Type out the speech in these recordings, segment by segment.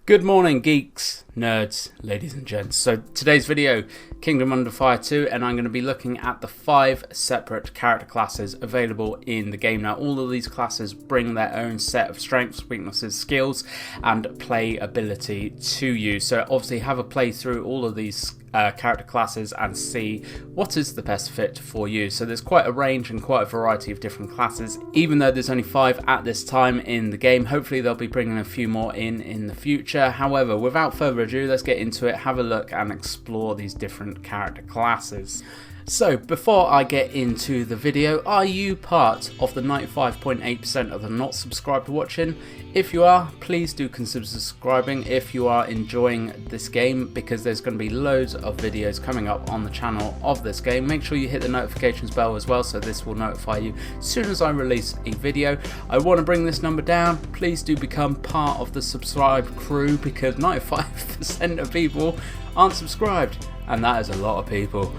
Good morning, geeks, nerds, ladies and gents. So today's video, Kingdom Under Fire 2, and I'm going to be looking at the 5 separate character classes available in the game. Now, all of these classes bring their own set of strengths, weaknesses, skills, and playability to you. So obviously have a play through all of these character classes and see what is the best fit for you. So there's quite a range and quite a variety of different classes, even though there's only 5 at this time in the game. Hopefully they'll be bringing a few more in the future. However, without further ado, let's get into it, have a look and explore these different character classes. So, before I get into the video, are you part of the 95.8% of the not subscribed watching? If you are, please do consider subscribing if you are enjoying this game, because there's going to be loads of videos coming up on the channel of this game. Make sure you hit the notifications bell as well, so this will notify you as soon as I release a video. I want to bring this number down. Please do become part of the subscribe crew, because 95% of people aren't subscribed, and that is a lot of people.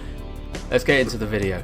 Let's get into the video.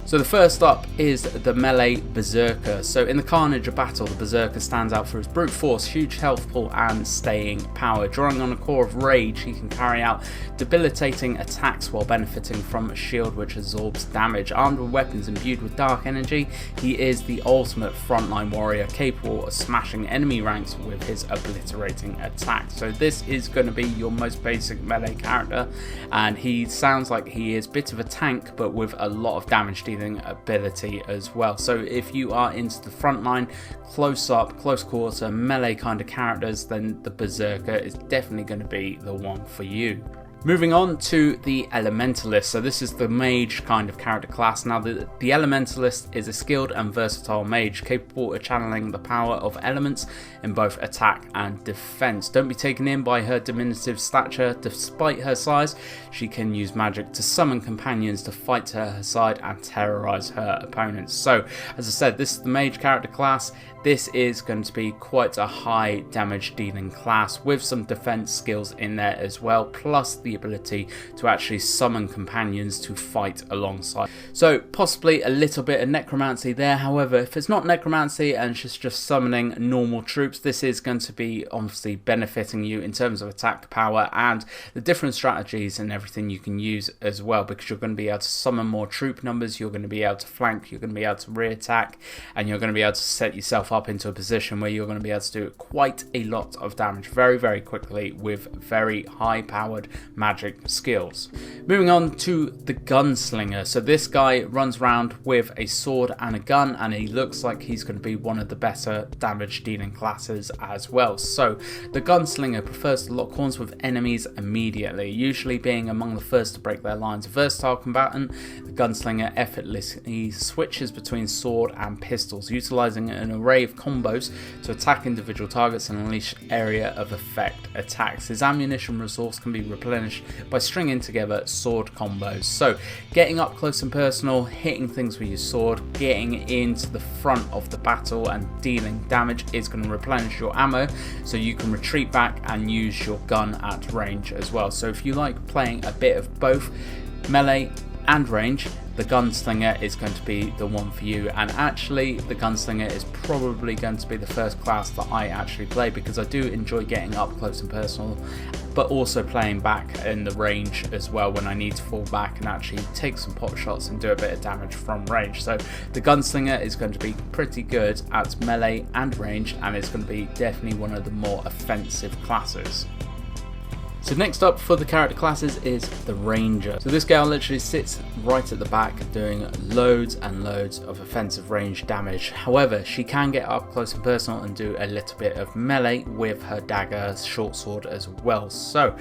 So the first up is the melee Berserker. So in the carnage of battle, the Berserker stands out for his brute force, huge health pool and staying power. Drawing on a core of rage, he can carry out debilitating attacks while benefiting from a shield which absorbs damage. Armed with weapons imbued with dark energy, he is the ultimate frontline warrior, capable of smashing enemy ranks with his obliterating attacks. So this is going to be your most basic melee character, and he sounds like he is a bit of a tank but with a lot of damage dealing ability as well. So if you are into the frontline, close up, close quarter, melee kind of characters, then the Berserker is definitely going to be the one for you. Moving on to the Elementalist. So this is the mage kind of character class. Now the Elementalist is a skilled and versatile mage capable of channeling the power of elements in both attack and defense. Don't be taken in by her diminutive stature. Despite her size, she can use magic to summon companions to fight to her side and terrorize her opponents. So as I said, this is the mage character class. This is going to be quite a high damage dealing class with some defense skills in there as well, plus the ability to actually summon companions to fight alongside. So possibly a little bit of necromancy there. However, if it's not necromancy and she's just summoning normal troops, this is going to be obviously benefiting you in terms of attack power and the different strategies and everything you can use as well, because you're going to be able to summon more troop numbers, you're going to be able to flank, you're going to be able to rear attack, and you're going to be able to set yourself up into a position where you're going to be able to do quite a lot of damage very quickly with very high powered magic skills. Moving on to the Gunslinger. So this guy runs around with a sword and a gun, and he looks like he's going to be one of the better damage dealing classes as well. So the Gunslinger prefers to lock horns with enemies immediately, usually being among the first to break their lines. A versatile combatant, the Gunslinger effortlessly switches between sword and pistols, utilizing an array of combos to attack individual targets and unleash area of effect attacks. His ammunition resource can be replenished by stringing together sword combos. So getting up close and personal, hitting things with your sword, getting into the front of the battle and dealing damage is going to replenish your ammo, so you can retreat back and use your gun at range as well. So if you like playing a bit of both melee and range, the Gunslinger is going to be the one for you. And actually the Gunslinger is probably going to be the first class that I actually play, because I do enjoy getting up close and personal, but also playing back in the range as well when I need to fall back and actually take some pot shots and do a bit of damage from range. So the Gunslinger is going to be pretty good at melee and range, and it's going to be definitely one of the more offensive classes. So next up for the character classes is the Ranger. So this girl literally sits right at the back doing loads and loads of offensive range damage. However, she can get up close and personal and do a little bit of melee with her dagger, short sword as well. So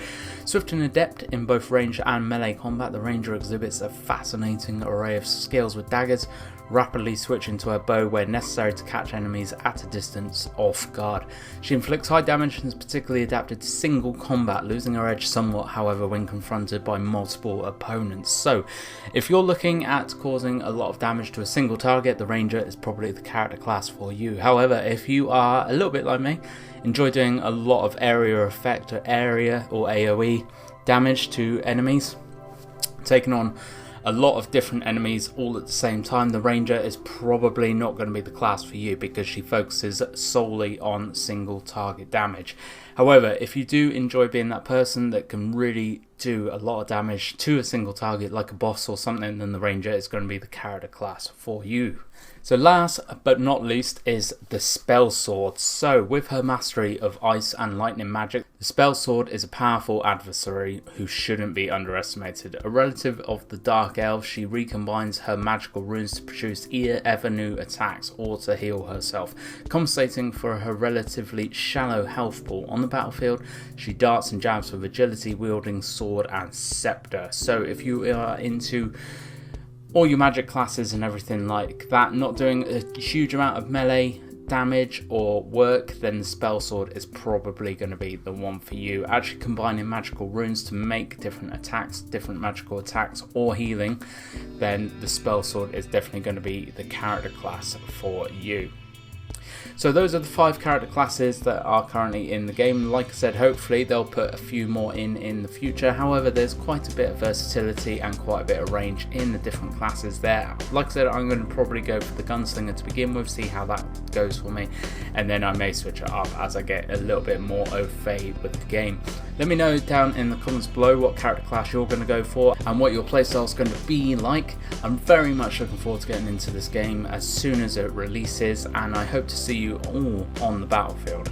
swift and adept in both range and melee combat, the Ranger exhibits a fascinating array of skills with daggers, rapidly switching to her bow where necessary to catch enemies at a distance off guard. She inflicts high damage and is particularly adapted to single combat, losing her edge somewhat, however, when confronted by multiple opponents. So if you're looking at causing a lot of damage to a single target, the Ranger is probably the character class for you. However, if you are a little bit like me, enjoy doing a lot of area effect or area or AoE damage to enemies, taking on a lot of different enemies all at the same time, the Ranger is probably not going to be the class for you because she focuses solely on single target damage. However, if you do enjoy being that person that can really do a lot of damage to a single target like a boss or something, then the Ranger is going to be the character class for you. So last but not least is the Spell Sword. So with her mastery of ice and lightning magic, the Spell Sword is a powerful adversary who shouldn't be underestimated. A relative of the Dark Elves, she recombines her magical runes to produce ever new attacks or to heal herself. Compensating for her relatively shallow health pool on the battlefield, she darts and jabs with agility, wielding sword and scepter. So if you are into all your magic classes and everything like that, not doing a huge amount of melee damage or work, then the Spell Sword is probably going to be the one for you. Actually combining magical runes to make different attacks, different magical attacks or healing, then the Spell Sword is definitely going to be the character class for you. So those are the 5 character classes that are currently in the game. Like I said, hopefully they'll put a few more in the future. However, there's quite a bit of versatility and quite a bit of range in the different classes there. Like I said, I'm going to probably go for the Gunslinger to begin with, see how that goes for me, and then I may switch it up as I get a little bit more au fait with the game. Let me know down in the comments below what character class you're going to go for and what your playstyle is going to be like. I'm very much looking forward to getting into this game as soon as it releases, and I hope to see you all on the battlefield.